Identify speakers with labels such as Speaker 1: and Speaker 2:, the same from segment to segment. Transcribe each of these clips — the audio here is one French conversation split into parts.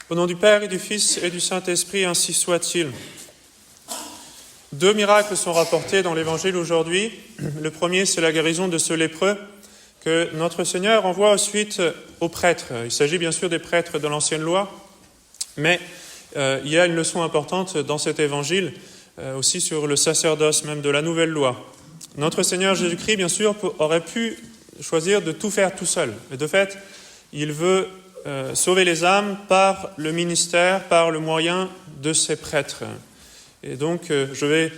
Speaker 1: Au nom du Père et du Fils et du Saint-Esprit, ainsi soit-il. 2 miracles sont rapportés dans l'Évangile aujourd'hui. Le premier, c'est la guérison de ce lépreux que notre Seigneur envoie ensuite aux prêtres. Il s'agit bien sûr des prêtres de l'Ancienne Loi, mais il y a une leçon importante dans cet Évangile, aussi sur le sacerdoce même de la Nouvelle Loi. Notre Seigneur Jésus-Christ, bien sûr, aurait pu choisir de tout faire tout seul. Mais de fait, il veut sauver les âmes par le ministère, par le moyen de ces prêtres. Et donc, je vais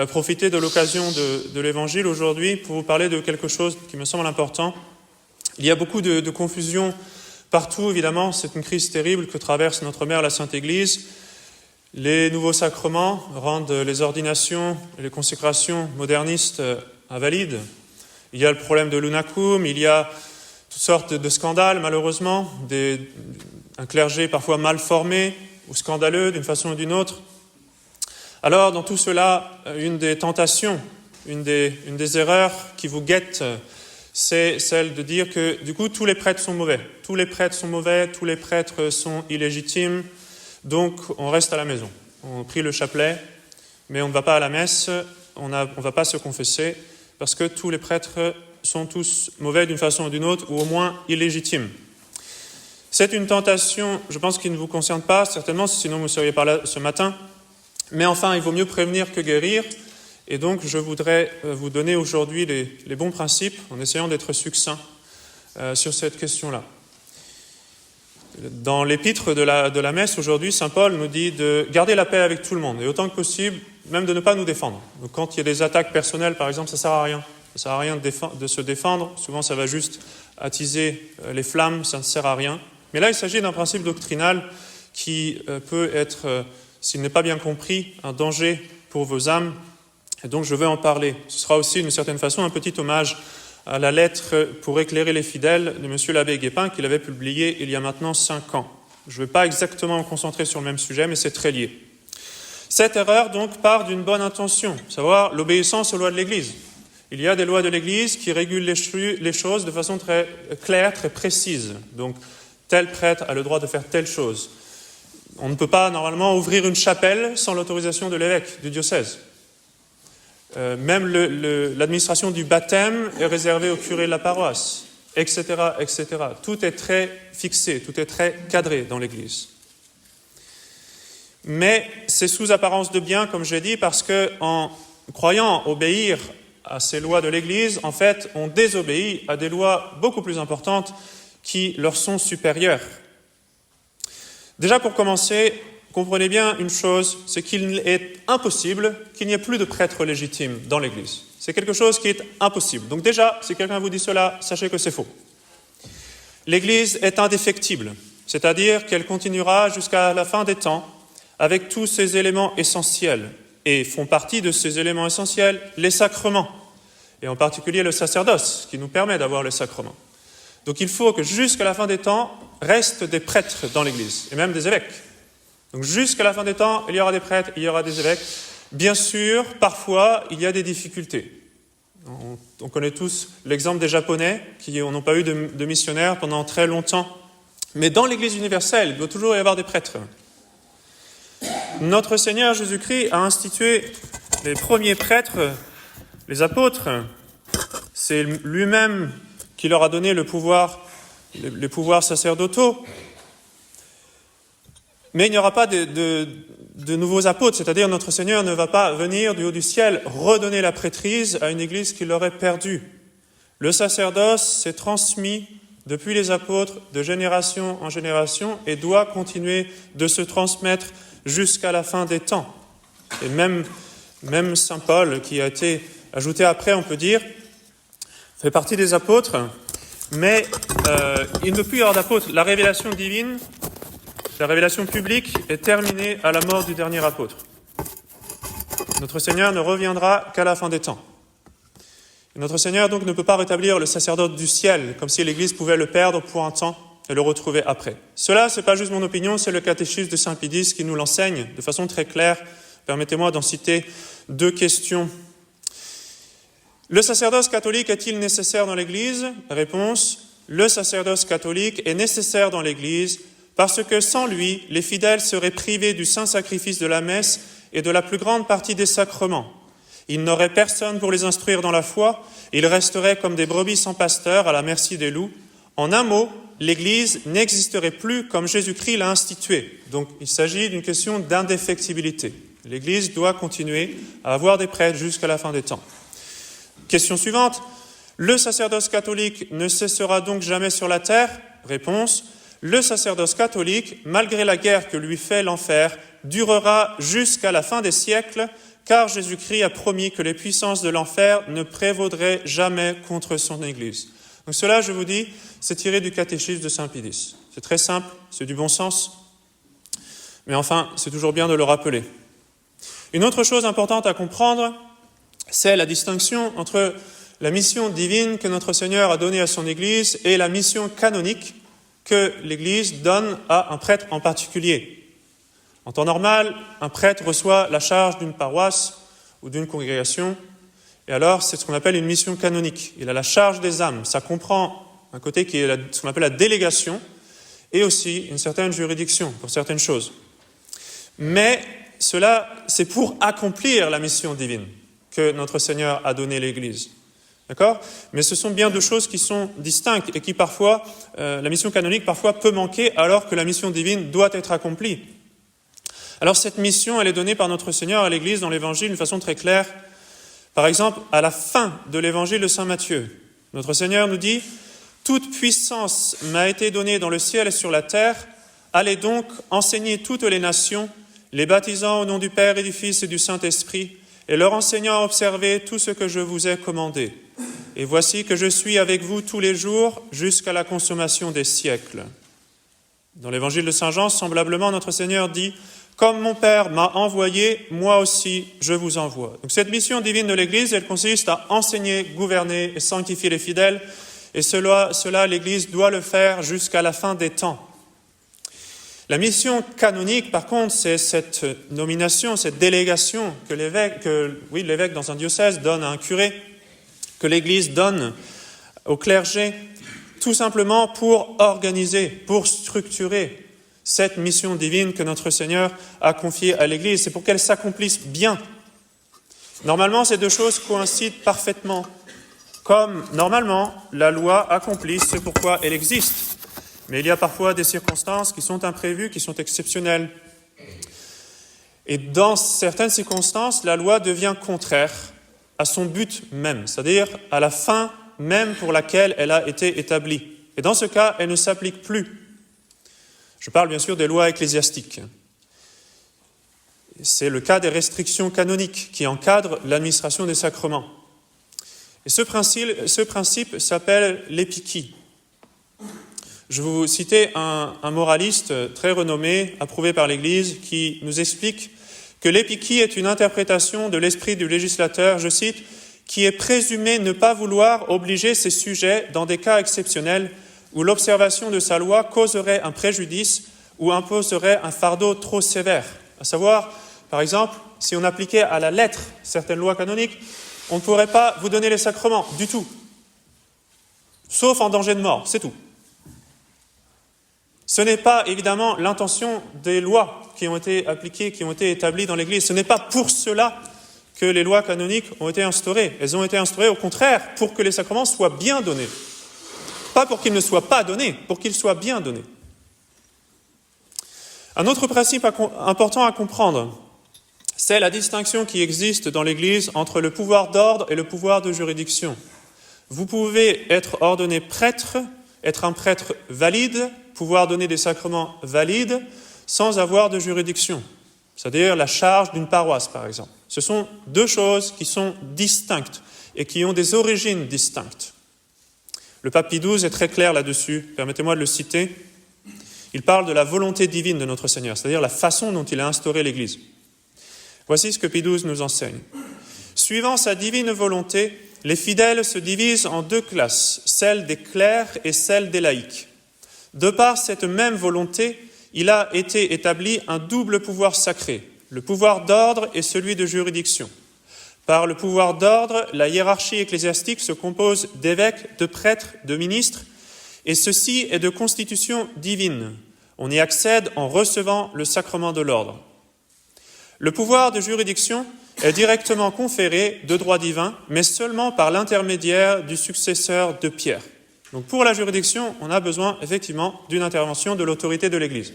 Speaker 1: profiter de l'occasion de l'Évangile aujourd'hui pour vous parler de quelque chose qui me semble important. Il y a beaucoup de confusion partout, évidemment. C'est une crise terrible que traverse notre mère, la Sainte Église. Les nouveaux sacrements rendent les ordinations et les consécrations modernistes invalides. Il y a le problème de l'unacum, il y a toutes sortes de scandales, malheureusement, un clergé parfois mal formé ou scandaleux d'une façon ou d'une autre. Alors, dans tout cela, une des tentations, une des erreurs qui vous guette, c'est celle de dire que, du coup, tous les prêtres sont mauvais. Tous les prêtres sont mauvais, tous les prêtres sont illégitimes, donc on reste à la maison. On prie le chapelet, mais on ne va pas à la messe, on ne va pas se confesser, parce que tous les prêtres sont tous mauvais d'une façon ou d'une autre, ou au moins illégitimes. C'est une tentation, je pense, qui ne vous concerne pas, certainement, sinon vous ne seriez pas là ce matin. Mais enfin, il vaut mieux prévenir que guérir. Et donc, je voudrais vous donner aujourd'hui les bons principes, en essayant d'être succinct sur cette question-là. Dans l'épître de la messe, aujourd'hui, saint Paul nous dit de garder la paix avec tout le monde, et autant que possible, même de ne pas nous défendre. Donc, quand il y a des attaques personnelles, par exemple, ça ne sert à rien. Ça ne sert à rien de se défendre. Souvent, ça va juste attiser les flammes, ça ne sert à rien. Mais là, il s'agit d'un principe doctrinal qui peut être, s'il n'est pas bien compris, un danger pour vos âmes. Et donc, je vais en parler. Ce sera aussi, d'une certaine façon, un petit hommage à la lettre pour éclairer les fidèles de M. l'abbé Guépin, qu'il avait publiée il y a maintenant 5 ans. Je ne vais pas exactement me concentrer sur le même sujet, mais c'est très lié. Cette erreur, donc, part d'une bonne intention, savoir l'obéissance aux lois de l'Église. Il y a des lois de l'Église qui régulent les choses de façon très claire, très précise. Donc, tel prêtre a le droit de faire telle chose. On ne peut pas, normalement, ouvrir une chapelle sans l'autorisation de l'évêque du diocèse. Même l'administration du baptême est réservée au curé de la paroisse, etc., etc. Tout est très fixé, tout est très cadré dans l'Église. Mais c'est sous apparence de bien, comme j'ai dit, parce qu'en croyant obéir à ces lois de l'Église, en fait, on désobéit à des lois beaucoup plus importantes qui leur sont supérieures. Déjà, pour commencer, comprenez bien une chose, c'est qu'il est impossible qu'il n'y ait plus de prêtres légitimes dans l'Église. C'est quelque chose qui est impossible. Donc déjà, si quelqu'un vous dit cela, sachez que c'est faux. L'Église est indéfectible, c'est-à-dire qu'elle continuera jusqu'à la fin des temps avec tous ces éléments essentiels. Et font partie de ces éléments essentiels les sacrements, et en particulier le sacerdoce, qui nous permet d'avoir les sacrements. Donc il faut que jusqu'à la fin des temps, restent des prêtres dans l'Église, et même des évêques. Donc jusqu'à la fin des temps, il y aura des prêtres, il y aura des évêques. Bien sûr, parfois, il y a des difficultés. On connaît tous l'exemple des Japonais, qui n'ont pas eu de missionnaires pendant très longtemps. Mais dans l'Église universelle, il doit toujours y avoir des prêtres. Notre Seigneur Jésus-Christ a institué les premiers prêtres, les apôtres. C'est lui-même qui leur a donné les pouvoirs sacerdotaux. Mais il n'y aura pas de nouveaux apôtres, c'est-à-dire notre Seigneur ne va pas venir du haut du ciel redonner la prêtrise à une Église qui l'aurait perdue. Le sacerdoce s'est transmis depuis les apôtres de génération en génération et doit continuer de se transmettre jusqu'à la fin des temps. Et même saint Paul, qui a été ajouté après, on peut dire, fait partie des apôtres, mais il ne peut plus y avoir d'apôtres. La révélation divine, la révélation publique est terminée à la mort du dernier apôtre. Notre Seigneur ne reviendra qu'à la fin des temps. Et notre Seigneur donc ne peut pas rétablir le sacerdoce du ciel, comme si l'Église pouvait le perdre pour un temps et le retrouver après. Cela, ce n'est pas juste mon opinion, c'est le catéchisme de saint Pie X qui nous l'enseigne de façon très claire. Permettez-moi d'en citer 2 questions. Le sacerdoce catholique est-il nécessaire dans l'Église ? Réponse, le sacerdoce catholique est nécessaire dans l'Église parce que sans lui, les fidèles seraient privés du saint sacrifice de la messe et de la plus grande partie des sacrements. Ils n'auraient personne pour les instruire dans la foi, ils resteraient comme des brebis sans pasteur à la merci des loups. En un mot, l'Église n'existerait plus comme Jésus-Christ l'a instituée. Donc il s'agit d'une question d'indéfectibilité. L'Église doit continuer à avoir des prêtres jusqu'à la fin des temps. Question suivante. Le sacerdoce catholique ne cessera donc jamais sur la terre? Réponse. Le sacerdoce catholique, malgré la guerre que lui fait l'enfer, durera jusqu'à la fin des siècles, car Jésus-Christ a promis que les puissances de l'enfer ne prévaudraient jamais contre son Église. Donc cela, je vous dis, c'est tiré du catéchisme de Saint Pie. C'est très simple, c'est du bon sens, mais enfin, c'est toujours bien de le rappeler. Une autre chose importante à comprendre, c'est la distinction entre la mission divine que notre Seigneur a donnée à son Église et la mission canonique que l'Église donne à un prêtre en particulier. En temps normal, un prêtre reçoit la charge d'une paroisse ou d'une congrégation, et alors c'est ce qu'on appelle une mission canonique. Il a la charge des âmes. Ça comprend un côté qui est ce qu'on appelle la délégation, et aussi une certaine juridiction pour certaines choses. Mais cela, c'est pour accomplir la mission divine que notre Seigneur a donné l'Église. D'accord ? Mais ce sont bien deux choses qui sont distinctes et qui parfois, la mission canonique parfois peut manquer alors que la mission divine doit être accomplie. Alors cette mission, elle est donnée par notre Seigneur à l'Église dans l'Évangile d'une façon très claire. Par exemple, à la fin de l'Évangile de Saint Matthieu, notre Seigneur nous dit « Toute puissance m'a été donnée dans le ciel et sur la terre. Allez donc enseigner toutes les nations, les baptisant au nom du Père et du Fils et du Saint-Esprit, et leur enseignant à observer tout ce que je vous ai commandé. Et voici que je suis avec vous tous les jours jusqu'à la consommation des siècles. » Dans l'Évangile de Saint Jean, semblablement, notre Seigneur dit « Comme mon Père m'a envoyé, moi aussi je vous envoie. » Donc cette mission divine de l'Église, elle consiste à enseigner, gouverner et sanctifier les fidèles. Et cela l'Église doit le faire jusqu'à la fin des temps. La canonique, par contre, c'est cette nomination, cette délégation que l'évêque dans un diocèse donne à un curé, que l'Église donne au clergé, tout simplement pour organiser, pour structurer cette mission divine que notre Seigneur a confiée à l'Église. C'est pour qu'elle s'accomplisse bien. Normalement, ces deux choses coïncident parfaitement. Comme, normalement, la loi accomplit ce pourquoi elle existe. Mais il y a parfois des circonstances qui sont imprévues, qui sont exceptionnelles. Et dans certaines circonstances, la loi devient contraire à son but même, c'est-à-dire à la fin même pour laquelle elle a été établie. Et dans ce cas, elle ne s'applique plus. Je parle bien sûr des lois ecclésiastiques. C'est le cas des restrictions canoniques qui encadrent l'administration des sacrements. Et ce principe s'appelle l'épikie. Je vais vous citer un moraliste très renommé, approuvé par l'Église, qui nous explique que l'épikie est une interprétation de l'esprit du législateur, je cite, qui est présumé ne pas vouloir obliger ses sujets dans des cas exceptionnels où l'observation de sa loi causerait un préjudice ou imposerait un fardeau trop sévère. À savoir, par exemple, si on appliquait à la lettre certaines lois canoniques, on ne pourrait pas vous donner les sacrements du tout, sauf en danger de mort, c'est tout. Ce n'est pas évidemment l'intention des lois qui ont été appliquées, qui ont été établies dans l'Église. Ce n'est pas pour cela que les lois canoniques ont été instaurées. Elles ont été instaurées au contraire pour que les sacrements soient bien donnés. Pas pour qu'ils ne soient pas donnés, pour qu'ils soient bien donnés. Un autre principe important à comprendre, c'est la distinction qui existe dans l'Église entre le pouvoir d'ordre et le pouvoir de juridiction. Vous pouvez être ordonné prêtre, être un prêtre valide, pouvoir donner des sacrements valides, sans avoir de juridiction, c'est-à-dire la charge d'une paroisse, par exemple. Ce sont deux choses qui sont distinctes et qui ont des origines distinctes. Le pape Pie XII est très clair là-dessus, permettez-moi de le citer. Il parle de la volonté divine de notre Seigneur, c'est-à-dire la façon dont il a instauré l'Église. Voici ce que Pie XII nous enseigne. Suivant sa divine volonté, les fidèles se divisent en deux classes, celle des clercs et celle des laïcs. De par cette même volonté, il a été établi un double pouvoir sacré, le pouvoir d'ordre et celui de juridiction. Par le pouvoir d'ordre, la hiérarchie ecclésiastique se compose d'évêques, de prêtres, de ministres, et ceci est de constitution divine. On y accède en recevant le sacrement de l'ordre. Le pouvoir de juridiction est directement conféré de droit divin, mais seulement par l'intermédiaire du successeur de Pierre. Donc pour la juridiction, on a besoin effectivement d'une intervention de l'autorité de l'Église.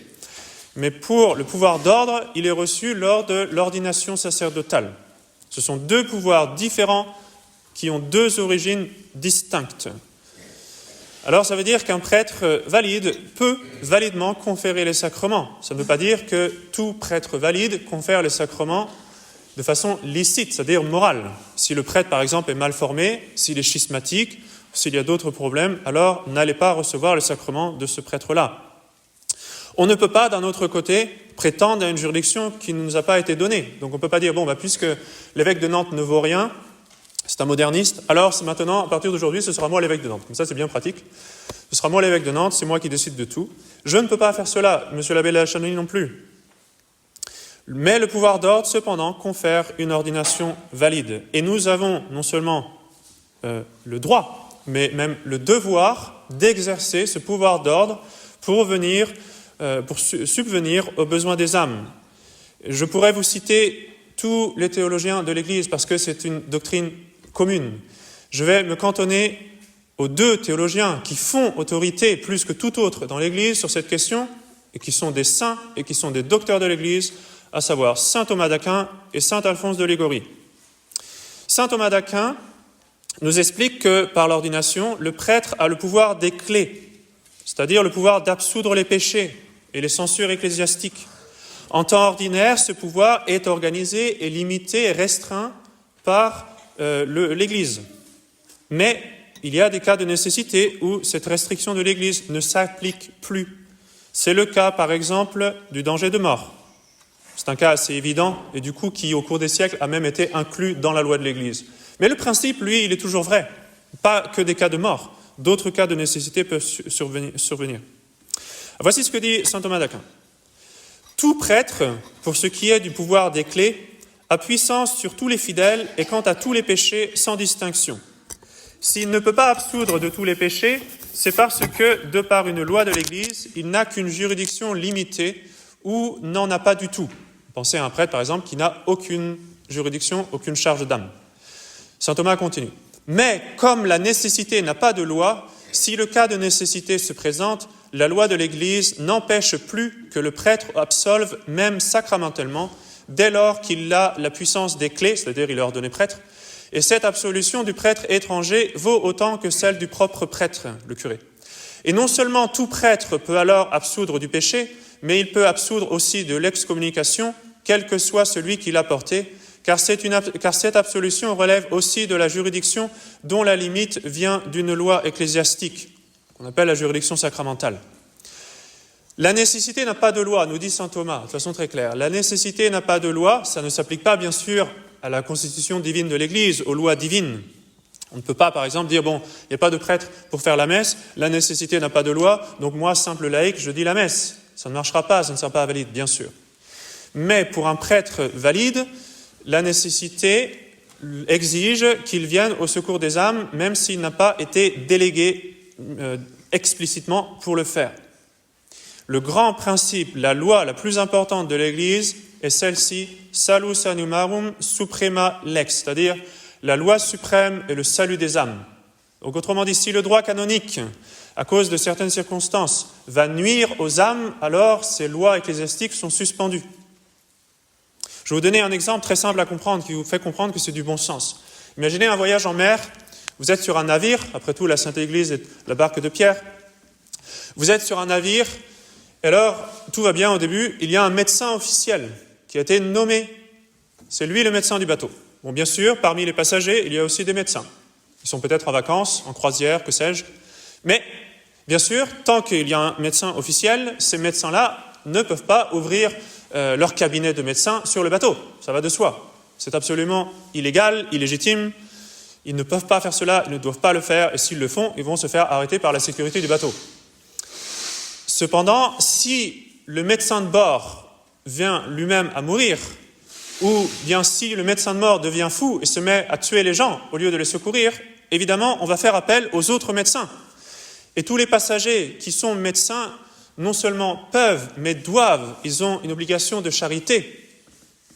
Speaker 1: Mais pour le pouvoir d'ordre, il est reçu lors de l'ordination sacerdotale. Ce sont deux pouvoirs différents qui ont deux origines distinctes. Alors ça veut dire qu'un prêtre valide peut validement conférer les sacrements. Ça ne veut pas dire que tout prêtre valide confère les sacrements de façon licite, c'est-à-dire morale. Si le prêtre, par exemple, est mal formé, s'il est schismatique, s'il y a d'autres problèmes, alors n'allez pas recevoir le sacrement de ce prêtre-là. On ne peut pas, d'un autre côté, prétendre à une juridiction qui ne nous a pas été donnée. Donc on ne peut pas dire, puisque l'évêque de Nantes ne vaut rien, c'est un moderniste, alors c'est maintenant, à partir d'aujourd'hui, ce sera moi l'évêque de Nantes. Comme ça, c'est bien pratique. Ce sera moi l'évêque de Nantes, c'est moi qui décide de tout. Je ne peux pas faire cela, monsieur l'abbé de la Chanelly non plus. Mais le pouvoir d'ordre, cependant, confère une ordination valide. Et nous avons non seulement le droit, mais même le devoir d'exercer ce pouvoir d'ordre pour subvenir aux besoins des âmes. Je pourrais vous citer tous les théologiens de l'Église parce que c'est une doctrine commune. Je vais me cantonner aux deux théologiens qui font autorité plus que tout autre dans l'Église sur cette question et qui sont des saints et qui sont des docteurs de l'Église, à savoir saint Thomas d'Aquin et saint Alphonse de Liguori. Saint Thomas d'Aquin nous explique que par l'ordination, le prêtre a le pouvoir des clés, c'est-à-dire le pouvoir d'absoudre les péchés et les censures ecclésiastiques. En temps ordinaire, ce pouvoir est organisé et limité et restreint par l'Église. Mais il y a des cas de nécessité où cette restriction de l'Église ne s'applique plus. C'est le cas, par exemple, du danger de mort. C'est un cas assez évident et du coup qui, au cours des siècles, a même été inclus dans la loi de l'Église. Mais le principe, lui, il est toujours vrai. Pas que des cas de mort. D'autres cas de nécessité peuvent survenir. Voici ce que dit saint Thomas d'Aquin. Tout prêtre, pour ce qui est du pouvoir des clés, a puissance sur tous les fidèles et quant à tous les péchés sans distinction. S'il ne peut pas absoudre de tous les péchés, c'est parce que, de par une loi de l'Église, il n'a qu'une juridiction limitée ou n'en a pas du tout. Pensez à un prêtre, par exemple, qui n'a aucune juridiction, aucune charge d'âme. Saint Thomas continue. Mais comme la nécessité n'a pas de loi, si le cas de nécessité se présente, la loi de l'Église n'empêche plus que le prêtre absolve, même sacramentellement, dès lors qu'il a la puissance des clés, c'est-à-dire il est ordonné prêtre, et cette absolution du prêtre étranger vaut autant que celle du propre prêtre, le curé. Et non seulement tout prêtre peut alors absoudre du péché, mais il peut absoudre aussi de l'excommunication, quel que soit celui qui l'a porté, car cette absolution relève aussi de la juridiction dont la limite vient d'une loi ecclésiastique, qu'on appelle la juridiction sacramentale. La nécessité n'a pas de loi, nous dit saint Thomas, de façon très claire. La nécessité n'a pas de loi, ça ne s'applique pas bien sûr à la constitution divine de l'Église, aux lois divines. On ne peut pas, par exemple, dire, il n'y a pas de prêtre pour faire la messe, la nécessité n'a pas de loi, donc moi, simple laïc, je dis la messe. Ça ne marchera pas, ça ne sera pas valide, bien sûr. Mais pour un prêtre valide, la nécessité exige qu'il vienne au secours des âmes, même s'il n'a pas été délégué explicitement pour le faire. Le grand principe, la loi la plus importante de l'Église est celle-ci, salus animarum suprema lex, c'est-à-dire la loi suprême et le salut des âmes. Donc autrement dit, si le droit canonique, à cause de certaines circonstances, va nuire aux âmes, alors ces lois ecclésiastiques sont suspendues. Je vais vous donner un exemple très simple à comprendre, qui vous fait comprendre que c'est du bon sens. Imaginez un voyage en mer, vous êtes sur un navire, après tout la Sainte Église est la barque de Pierre, vous êtes sur un navire, et alors tout va bien au début, il y a un médecin officiel qui a été nommé, c'est lui le médecin du bateau. Bon, bien sûr, parmi les passagers, il y a aussi des médecins. Ils sont peut-être en vacances, en croisière, que sais-je. Mais, bien sûr, tant qu'il y a un médecin officiel, ces médecins-là ne peuvent pas ouvrir leur cabinet de médecin sur le bateau. Ça va de soi. C'est absolument illégal, illégitime. Ils ne peuvent pas faire cela, ils ne doivent pas le faire, et s'ils le font, ils vont se faire arrêter par la sécurité du bateau. Cependant, si le médecin de bord vient lui-même à mourir, ou bien si le médecin de bord devient fou et se met à tuer les gens au lieu de les secourir, évidemment, on va faire appel aux autres médecins. Et tous les passagers qui sont médecins non seulement peuvent, mais doivent, ils ont une obligation de charité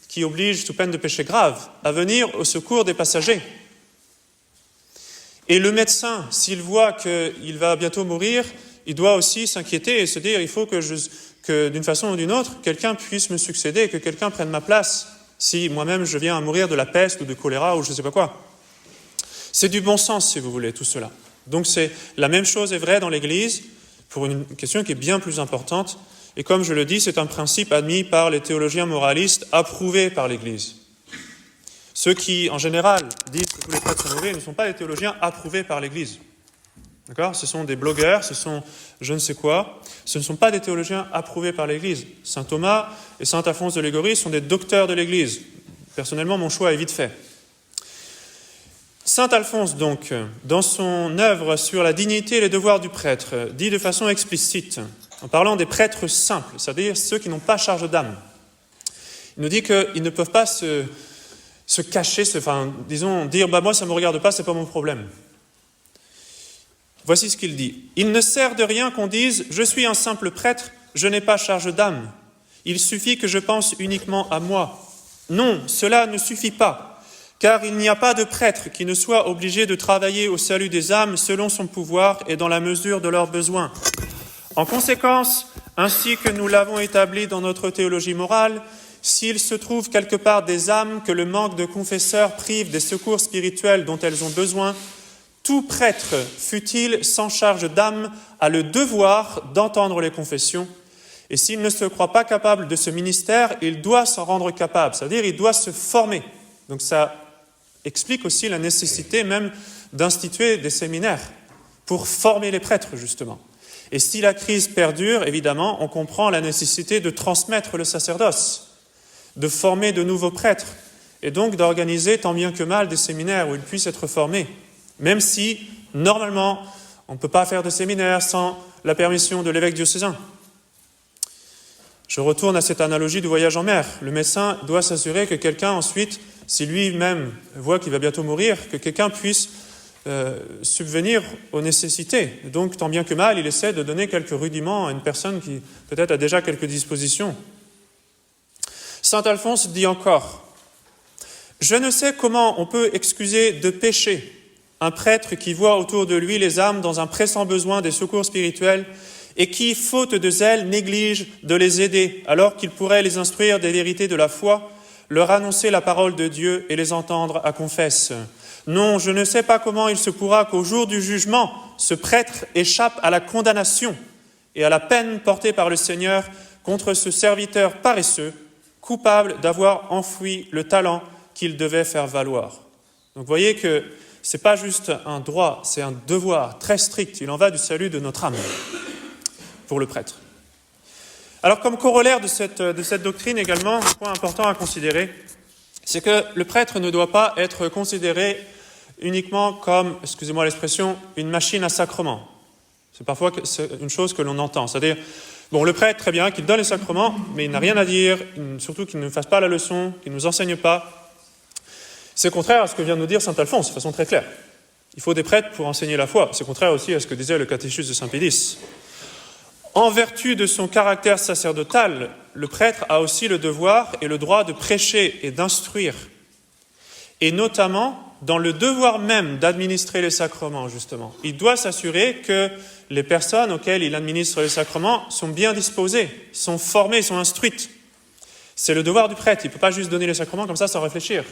Speaker 1: qui oblige, sous peine de péché grave, à venir au secours des passagers. Et le médecin, s'il voit qu'il va bientôt mourir, il doit aussi s'inquiéter et se dire, il faut que d'une façon ou d'une autre, quelqu'un puisse me succéder, que quelqu'un prenne ma place, si moi-même je viens à mourir de la peste ou de choléra ou je ne sais pas quoi. C'est du bon sens, si vous voulez, tout cela. Donc la même chose est vraie dans l'Église, pour une question qui est bien plus importante. Et comme je le dis, c'est un principe admis par les théologiens moralistes, approuvé par l'Église. Ceux qui, en général, disent que tous les prêtres sont mauvais ne sont pas des théologiens approuvés par l'Église. D'accord ? Ce sont des blogueurs, ce sont je ne sais quoi. Ce ne sont pas des théologiens approuvés par l'Église. Saint Thomas et saint Alphonse de Liguori sont des docteurs de l'Église. Personnellement, mon choix est vite fait. Saint Alphonse, donc, dans son œuvre sur la dignité et les devoirs du prêtre, dit de façon explicite, en parlant des prêtres simples, c'est-à-dire ceux qui n'ont pas charge d'âme. Il nous dit qu'ils ne peuvent pas se cacher, dire « moi ça ne me regarde pas, ce n'est pas mon problème ». Voici ce qu'il dit. « Il ne sert de rien qu'on dise « je suis un simple prêtre, je n'ai pas charge d'âme. Il suffit que je pense uniquement à moi. » Non, cela ne suffit pas, car il n'y a pas de prêtre qui ne soit obligé de travailler au salut des âmes selon son pouvoir et dans la mesure de leurs besoins. En conséquence, ainsi que nous l'avons établi dans notre théologie morale, s'il se trouve quelque part des âmes que le manque de confesseurs prive des secours spirituels dont elles ont besoin, tout prêtre, fût-il sans charge d'âme, a le devoir d'entendre les confessions. Et s'il ne se croit pas capable de ce ministère, il doit s'en rendre capable, c'est-à-dire il doit se former. Donc ça explique aussi la nécessité même d'instituer des séminaires pour former les prêtres, justement. Et si la crise perdure, évidemment, on comprend la nécessité de transmettre le sacerdoce, de former de nouveaux prêtres, et donc d'organiser tant bien que mal des séminaires où ils puissent être formés, même si, normalement, on ne peut pas faire de séminaire sans la permission de l'évêque diocésain. Je retourne à cette analogie du voyage en mer. Le médecin doit s'assurer que quelqu'un ensuite, si lui-même voit qu'il va bientôt mourir, que quelqu'un puisse subvenir aux nécessités. Donc, tant bien que mal, il essaie de donner quelques rudiments à une personne qui peut-être a déjà quelques dispositions. Saint Alphonse dit encore « Je ne sais comment on peut excuser de péché un prêtre qui voit autour de lui les âmes dans un pressant besoin des secours spirituels et qui, faute de zèle, néglige de les aider alors qu'il pourrait les instruire des vérités de la foi, leur annoncer la parole de Dieu et les entendre à confesse. Non, je ne sais pas comment il se pourra qu'au jour du jugement, ce prêtre échappe à la condamnation et à la peine portée par le Seigneur contre ce serviteur paresseux, coupable d'avoir enfoui le talent qu'il devait faire valoir. » Donc vous voyez que ce n'est pas juste un droit, c'est un devoir très strict. Il en va du salut de notre âme pour le prêtre. Alors comme corollaire de cette doctrine également, un point important à considérer, c'est que le prêtre ne doit pas être considéré uniquement comme, excusez-moi l'expression, une machine à sacrement. C'est parfois une chose que l'on entend. C'est-à-dire, bon, le prêtre, très bien, qu'il donne les sacrements, mais il n'a rien à dire, surtout qu'il ne fasse pas la leçon, qu'il ne nous enseigne pas. C'est contraire à ce que vient de nous dire saint Alphonse, de façon très claire. Il faut des prêtres pour enseigner la foi. C'est contraire aussi à ce que disait le catéchisme de saint Pédis. En vertu de son caractère sacerdotal, le prêtre a aussi le devoir et le droit de prêcher et d'instruire. Et notamment, dans le devoir même d'administrer les sacrements, justement. Il doit s'assurer que les personnes auxquelles il administre les sacrements sont bien disposées, sont formées, sont instruites. C'est le devoir du prêtre. Il ne peut pas juste donner les sacrements comme ça sans réfléchir.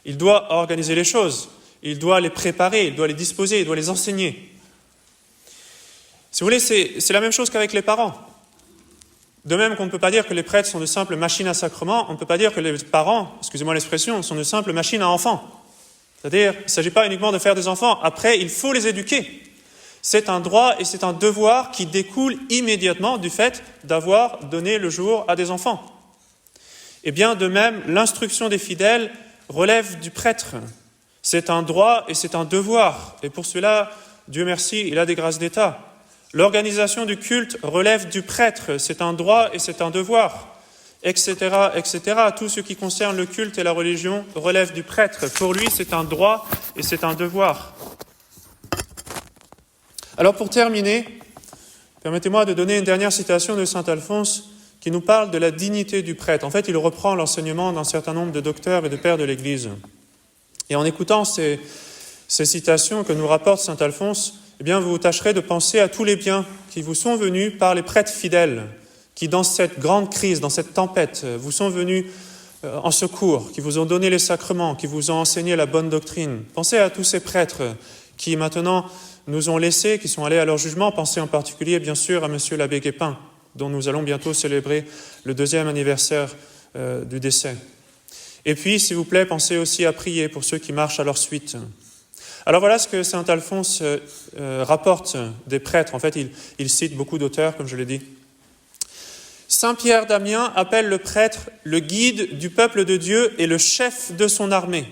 Speaker 1: Il doit organiser les choses. Il doit les préparer, il doit les disposer, il doit les enseigner. Si vous voulez, c'est la même chose qu'avec les parents. De même qu'on ne peut pas dire que les prêtres sont de simples machines à sacrement, on ne peut pas dire que les parents, excusez-moi l'expression, sont de simples machines à enfants. C'est-à-dire, il ne s'agit pas uniquement de faire des enfants. Après, il faut les éduquer. C'est un droit et c'est un devoir qui découle immédiatement du fait d'avoir donné le jour à des enfants. Et bien, de même, l'instruction des fidèles relève du prêtre. C'est un droit et c'est un devoir. Et pour cela, Dieu merci, il a des grâces d'État. L'organisation du culte relève du prêtre. C'est un droit et c'est un devoir, etc., etc. Tout ce qui concerne le culte et la religion relève du prêtre. Pour lui, c'est un droit et c'est un devoir. Alors pour terminer, permettez-moi de donner une dernière citation de saint Alphonse qui nous parle de la dignité du prêtre. En fait, il reprend l'enseignement d'un certain nombre de docteurs et de pères de l'Église. Et en écoutant ces citations que nous rapporte saint Alphonse, eh bien, vous tâcherez de penser à tous les biens qui vous sont venus par les prêtres fidèles, qui dans cette grande crise, dans cette tempête, vous sont venus en secours, qui vous ont donné les sacrements, qui vous ont enseigné la bonne doctrine. Pensez à tous ces prêtres qui maintenant nous ont laissés, qui sont allés à leur jugement. Pensez en particulier, bien sûr, à monsieur l'abbé Guépin, dont nous allons bientôt célébrer le 2e anniversaire du décès. Et puis, s'il vous plaît, pensez aussi à prier pour ceux qui marchent à leur suite. Alors voilà ce que saint Alphonse rapporte des prêtres. En fait, il cite beaucoup d'auteurs, comme je l'ai dit. Saint Pierre d'Amiens appelle le prêtre le guide du peuple de Dieu et le chef de son armée.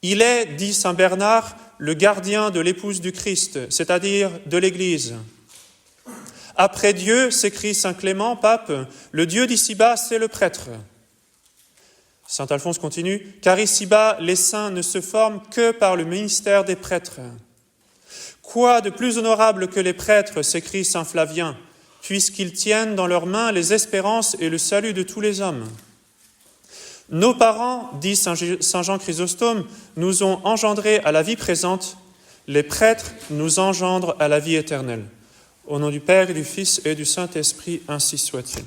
Speaker 1: Il est, dit saint Bernard, le gardien de l'épouse du Christ, c'est-à-dire de l'Église. Après Dieu, s'écrit saint Clément, pape, le Dieu d'ici-bas, c'est le prêtre. Saint Alphonse continue, car ici-bas, les saints ne se forment que par le ministère des prêtres. Quoi de plus honorable que les prêtres, s'écrie saint Flavien, puisqu'ils tiennent dans leurs mains les espérances et le salut de tous les hommes. Nos parents, dit saint Jean Chrysostome, nous ont engendrés à la vie présente, les prêtres nous engendrent à la vie éternelle. Au nom du Père et du Fils et du Saint-Esprit, ainsi soit-il.